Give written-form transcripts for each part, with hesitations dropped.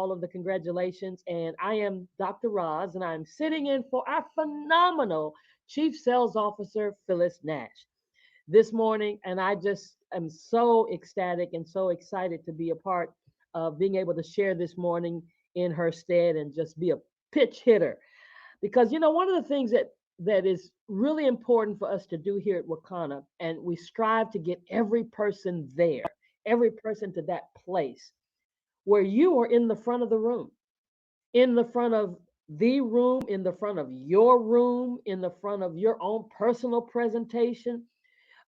all of the congratulations. And I am Dr. Roz, and I'm sitting in for our phenomenal Chief Sales Officer, Phyllis Nash, this morning. And I just am so ecstatic and so excited to be a part of being able to share this morning in her stead and just be a pitch hitter. Because, one of the things that is really important for us to do here at Wakana, and we strive to get every person there, every person to that place where you are in the front of the room, in the front of the room, in the front of your room, in the front of your own personal presentation,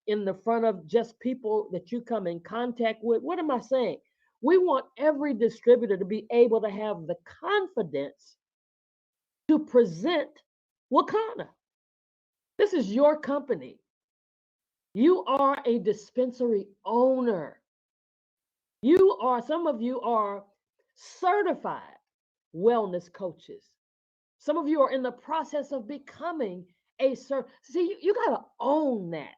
in the front of just people that you come in contact with. What am I saying? We want every distributor to be able to have the confidence to present Wakana. This is your company. You are a dispensary owner. Some of you are certified wellness coaches. Some of you are in the process of becoming See, you got to own that.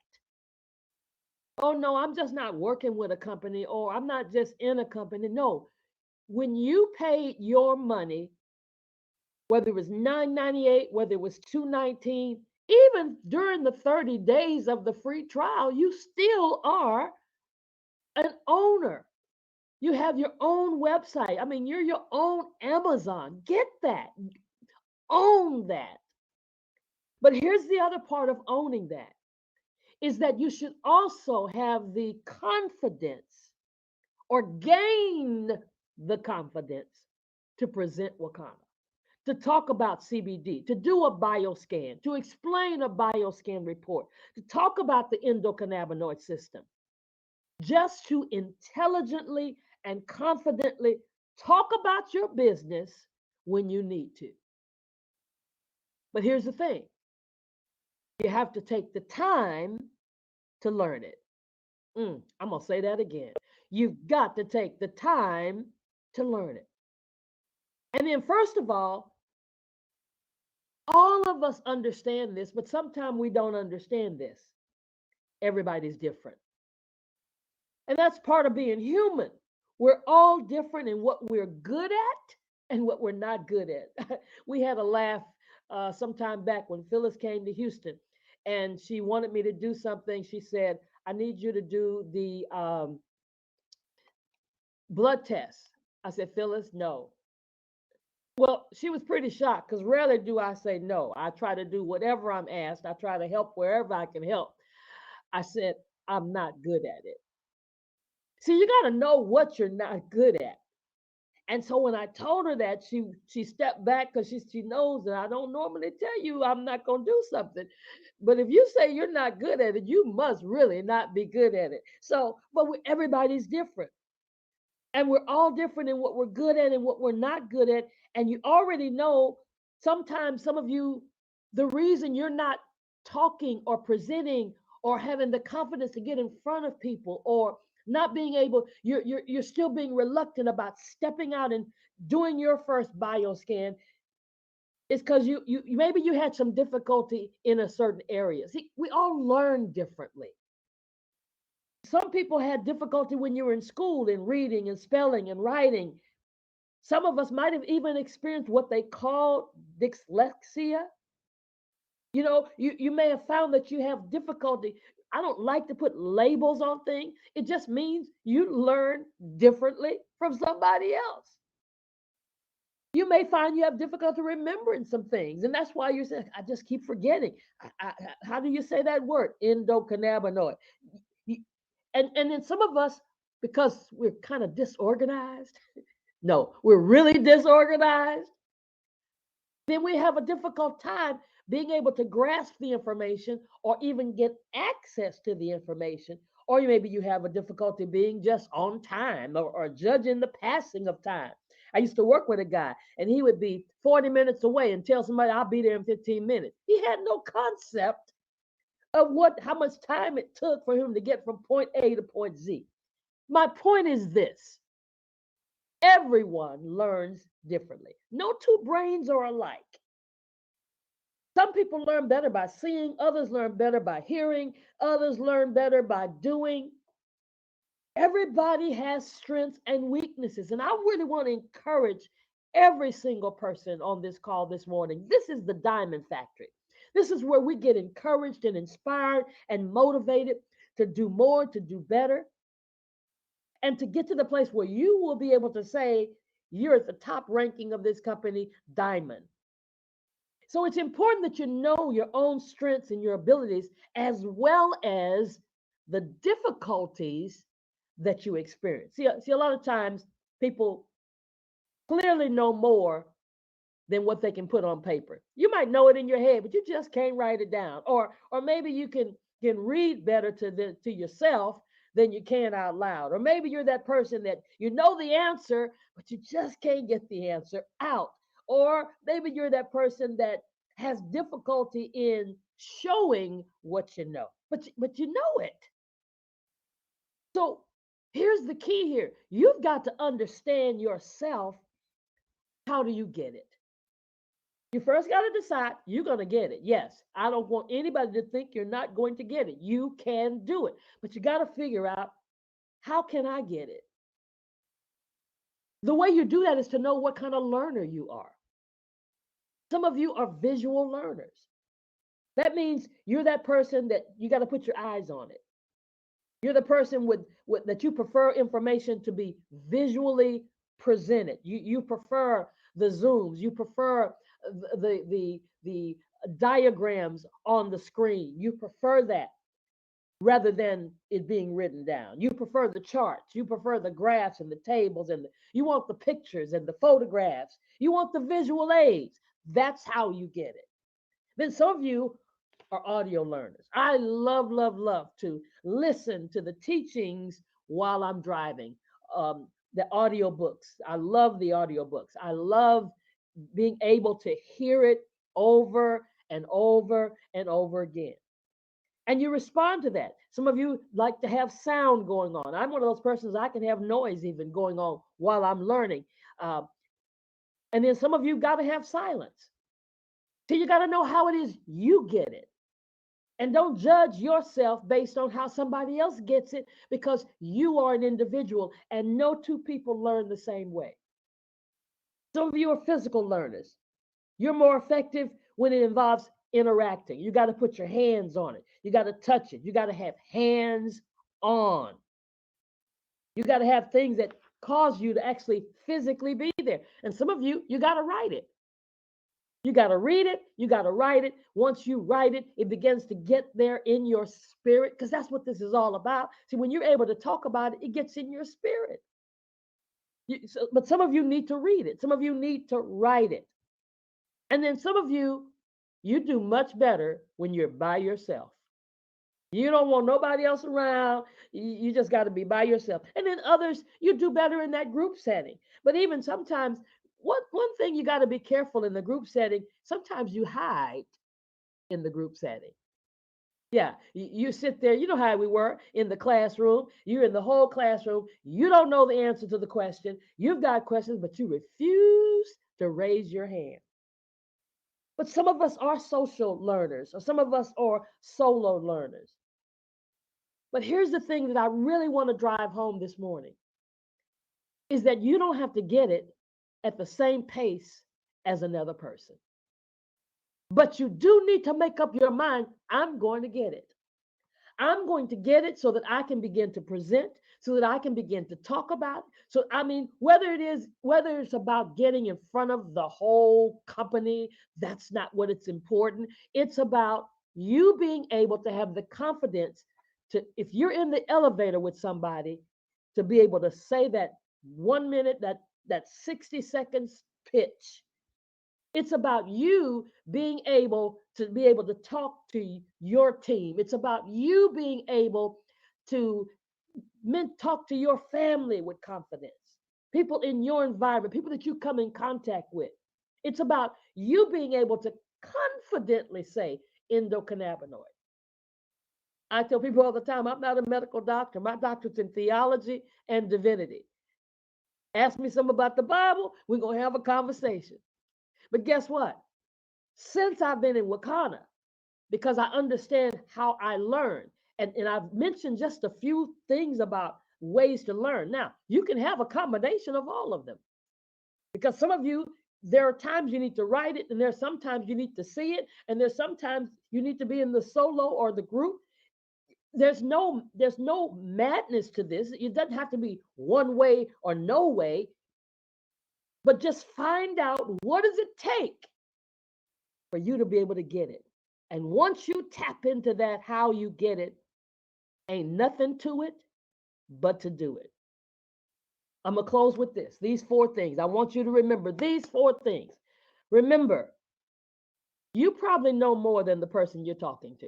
Oh, no, I'm just not working with a company or I'm not just in a company. No, when you paid your money, whether it was $9.98, whether it was $2.19, even during the 30 days of the free trial, you still are an owner. You have your own website. I mean, you're your own Amazon. Get that. Own that. But here's the other part of owning that is that you should also have the confidence or gain the confidence to present Wakana, to talk about CBD, to do a bioscan, to explain a bioscan report, to talk about the endocannabinoid system, just to intelligently and confidently talk about your business when you need to. But here's the thing, you have to take the time to learn it. I'm going to say that again. You've got to take the time to learn it. And then, first of all of us understand this, but sometimes we don't understand this. Everybody's different. And that's part of being human. We're all different in what we're good at and what we're not good at. We had a laugh sometime back when Phyllis came to Houston and she wanted me to do something. She said, I need you to do the blood test. I said, Phyllis, no. Well, she was pretty shocked because rarely do I say no. I try to do whatever I'm asked. I try to help wherever I can help. I said, I'm not good at it. See, you got to know what you're not good at. And so when I told her that, she stepped back because she knows that I don't normally tell you I'm not going to do something. But if you say you're not good at it, you must really not be good at it. So, but everybody's different. And we're all different in what we're good at and what we're not good at. And you already know sometimes some of you, the reason you're not talking or presenting or having the confidence to get in front of people or not being able, you're still being reluctant about stepping out and doing your first bioscan is because you maybe you had some difficulty in a certain area. See, we all learn differently. Some people had difficulty when you were in school in reading and spelling and writing. Some of us might have even experienced what they call dyslexia. You may have found that you have difficulty. I don't like to put labels on things. It just means you learn differently from somebody else. You may find you have difficulty remembering some things, and that's why you're saying, I just keep forgetting. How do you say that word? Endocannabinoid. And then some of us, because we're kind of disorganized, no, we're really disorganized, then we have a difficult time being able to grasp the information or even get access to the information. Or maybe you have a difficulty being just on time or judging the passing of time. I used to work with a guy and he would be 40 minutes away and tell somebody I'll be there in 15 minutes. He had no concept of how much time it took for him to get from point A to point Z. My point is this: everyone learns differently. No two brains are alike. Some people learn better by seeing, others learn better by hearing, others learn better by doing. Everybody has strengths and weaknesses. And I really want to encourage every single person on this call this morning. This is the Diamond Factory. This is where we get encouraged and inspired and motivated to do more, to do better, and to get to the place where you will be able to say, you're at the top ranking of this company, Diamond. So it's important that you know your own strengths and your abilities, as well as the difficulties that you experience. See, a lot of times people clearly know more than what they can put on paper. You might know it in your head, but you just can't write it down. Or maybe you can read better to yourself than you can out loud. Or maybe you're that person that you know the answer, but you just can't get the answer out. Or maybe you're that person that has difficulty in showing what you know, but you know it. So here's the key here. You've got to understand yourself. How do you get it? You first got to decide you're going to get it. Yes, I don't want anybody to think you're not going to get it. You can do it. But you got to figure out, how can I get it? The way you do that is to know what kind of learner you are. Some of you are visual learners. That means you're that person that you got to put your eyes on it. You're the person with that you prefer information to be visually presented. You prefer the zooms. You prefer the diagrams on the screen. You prefer that rather than it being written down. You prefer the charts. You prefer the graphs and the tables you want the pictures and the photographs. You want the visual aids. That's how you get it. Then some of you are audio learners. I love, love, love to listen to the teachings while I'm driving. The audiobooks. I love the audiobooks. I love being able to hear it over and over and over again. And you respond to that. Some of you like to have sound going on. I'm one of those persons, I can have noise even going on while I'm learning. Uh, and then some of you got to have silence. So you got to know how it is you get it. And don't judge yourself based on how somebody else gets it, because you are an individual and no two people learn the same way. Some of you are physical learners. You're more effective when it involves interacting. You got to put your hands on it. You got to touch it. You got to have hands on. You got to have things that cause you to actually physically be there. And some of you, you got to write it. You got to read it. You got to write it. Once you write it, it begins to get there in your spirit, because that's what this is all about. See, when you're able to talk about it, it gets in your spirit. But some of you need to read it. Some of you need to write it. And then some of you, you do much better when you're by yourself. You don't want nobody else around. You just got to be by yourself. And then others, you do better in that group setting. But even sometimes, one thing you got to be careful in the group setting, sometimes you hide in the group setting. Yeah, you sit there, you know how we were in the classroom. You're in the whole classroom. You don't know the answer to the question. You've got questions, but you refuse to raise your hand. But some of us are social learners, or some of us are solo learners. But here's the thing that I really want to drive home this morning is that you don't have to get it at the same pace as another person. But you do need to make up your mind, I'm going to get it. I'm going to get it so that I can begin to present, so that I can begin to talk about it. So, I mean, whether it's about getting in front of the whole company, that's not what it's important. It's about you being able to have the confidence to, if you're in the elevator with somebody, to be able to say that 1 minute, that 60 seconds pitch. It's about you being able to talk to your team. It's about you being able to talk to your family with confidence. People in your environment, people that you come in contact with. It's about you being able to confidently say endocannabinoid. I tell people all the time, I'm not a medical doctor. My doctorate's in theology and divinity. Ask me something about the Bible, we're going to have a conversation. But guess what? Since I've been in Wakana, because I understand how I learn, and I've mentioned just a few things about ways to learn. Now, you can have a combination of all of them because some of you, there are times you need to write it, and there's sometimes you need to see it, and there's sometimes you need to be in the solo or the group. There's no madness to this. It doesn't have to be one way or no way, but just find out what does it take for you to be able to get it. And once you tap into that, how you get it, ain't nothing to it but to do it. I'm going to close with this. These four things. I want you to remember these four things. Remember, you probably know more than the person you're talking to.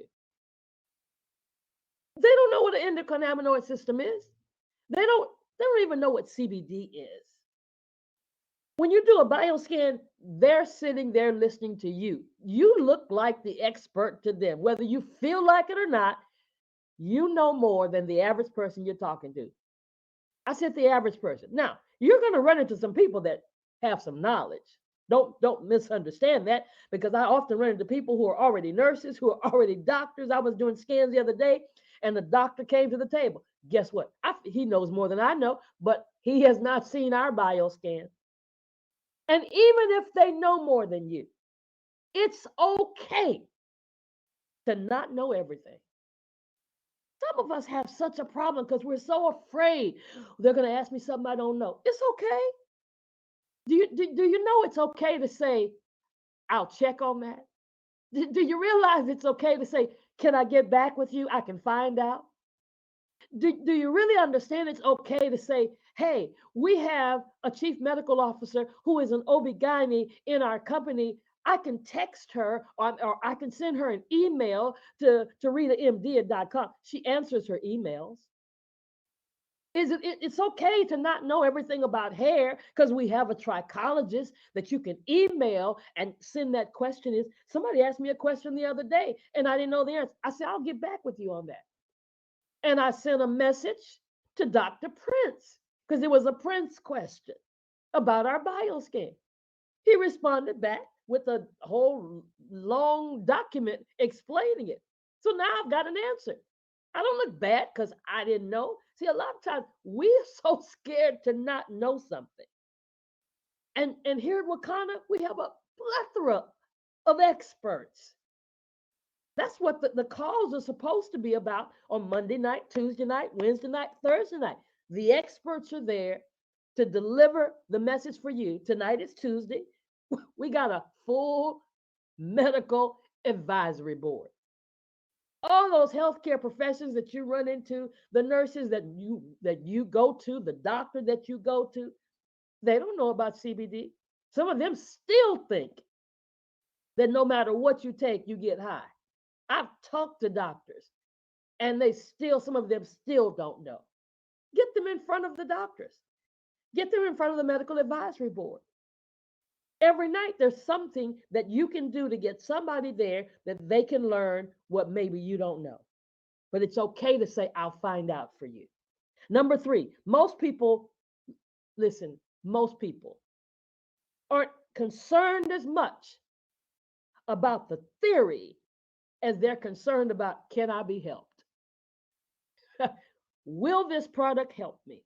They don't know what an endocannabinoid system is. They don't even know what CBD is. When you do a bioscan, they're sitting there listening to you. You look like the expert to them. Whether you feel like it or not, you know more than the average person you're talking to. I said the average person. Now, you're going to run into some people that have some knowledge. Don't misunderstand that, because I often run into people who are already nurses, who are already doctors. I was doing scans the other day, and the doctor came to the table. Guess what? He knows more than I know, but he has not seen our bioscan. And even if they know more than you, it's okay to not know everything. Some of us have such a problem because we're so afraid they're going to ask me something I don't know. It's okay. Do you know it's okay to say, I'll check on that? Do you realize it's okay to say, can I get back with you? I can find out. Do you really understand it's okay to say, hey, we have a chief medical officer who is an OB-GYN in our company. I can text her or I can send her an email to RitaMD.com. She answers her emails. It's okay to not know everything about hair because we have a trichologist that you can email and send that question. Somebody asked me a question the other day and I didn't know the answer. I said, I'll get back with you on that. And I sent a message to Dr. Prince because it was a Prince question about our bioscan. He responded back with a whole long document explaining it. So now I've got an answer. I don't look bad because I didn't know. See, a lot of times we're so scared to not know something. And here at Wakanda, we have a plethora of experts. That's what the calls are supposed to be about on Monday night, Tuesday night, Wednesday night, Thursday night. The experts are there to deliver the message for you. Tonight is Tuesday. We got a full medical advisory board. All those healthcare professions that you run into, the nurses that you go to, the doctor that you go to, they don't know about CBD. Some of them still think that no matter what you take, you get high. I've talked to doctors and some of them still don't know. Get them in front of the doctors. Get them in front of the medical advisory board. Every night there's something that you can do to get somebody there that they can learn what maybe you don't know. But it's okay to say, I'll find out for you. Number 3, most people aren't concerned as much about the theory as they're concerned about, can I be helped? Will this product help me?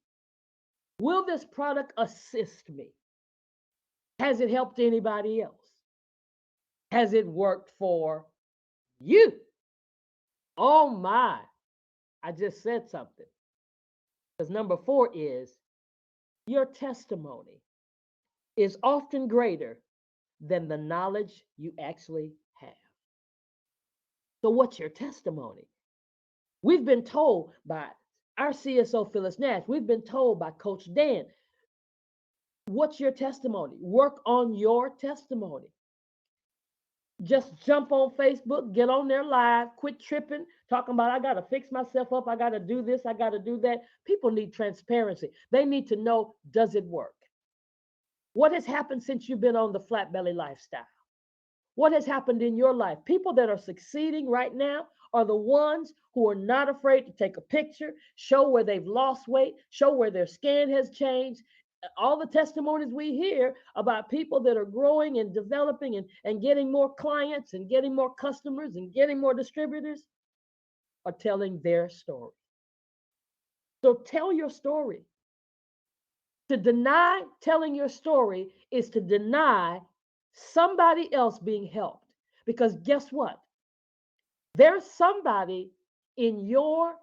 Will this product assist me? Has it helped anybody else? Has it worked for you? Oh my, I just said something. Because number 4 is your testimony is often greater than the knowledge you actually have. So what's your testimony? We've been told by our CSO, Phyllis Nash, we've been told by Coach Dan, what's your testimony? Work on your testimony. Just jump on Facebook, get on there live, quit tripping, talking about, I got to fix myself up, I got to do this, I got to do that. People need transparency. They need to know, does it work? What has happened since you've been on the flat belly lifestyle? What has happened in your life? People that are succeeding right now are the ones who are not afraid to take a picture, show where they've lost weight, show where their skin has changed. All the testimonies we hear about people that are growing and developing and getting more clients and getting more customers and getting more distributors are telling their story. So tell your story. To deny telling your story is to deny somebody else being helped. Because guess what? There's somebody in your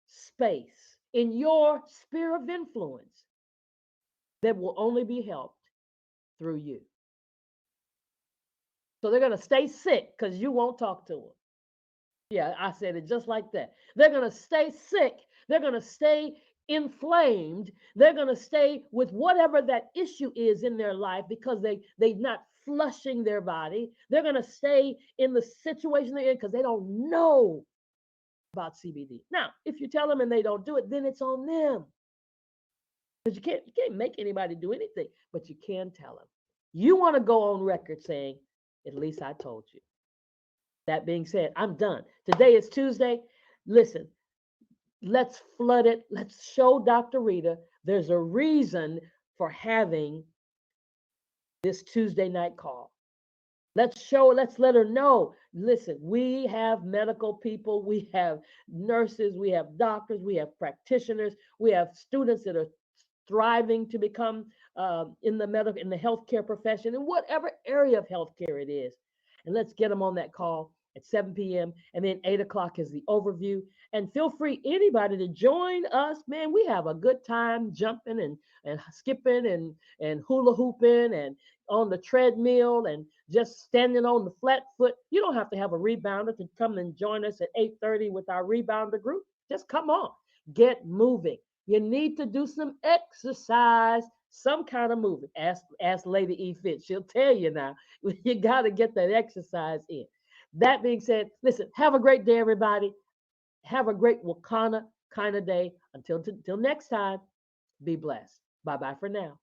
space, in your sphere of influence, that will only be helped through you. So they're going to stay sick because you won't talk to them. Yeah, I said it just like that. They're going to stay sick. They're going to stay inflamed. They're going to stay with whatever that issue is in their life because they're not flushing their body. They're going to stay in the situation they're in because they don't know about CBD. Now, if you tell them and they don't do it, then it's on them. Because you can't make anybody do anything, but you can tell them. You want to go on record saying, at least I told you. That being said, I'm done. Today is Tuesday. Listen, let's flood it. Let's show Dr. Rita there's a reason for having this Tuesday night call. Let's let her know. Listen, we have medical people, we have nurses, we have doctors, we have practitioners, we have students that are striving to become in the healthcare profession, in whatever area of healthcare it is. And let's get them on that call at 7 p.m. And then 8 o'clock is the overview. And feel free, anybody, to join us. Man, we have a good time jumping and skipping and hula hooping and on the treadmill and just standing on the flat foot. You don't have to have a rebounder to come and join us at 8:30 with our rebounder group. Just come on, get moving. You need to do some exercise, some kind of movement. Ask Lady E Fit. She'll tell you now. You got to get that exercise in. That being said, listen, have a great day, everybody. Have a great Wakana kind of day. Until next time, be blessed. Bye bye for now.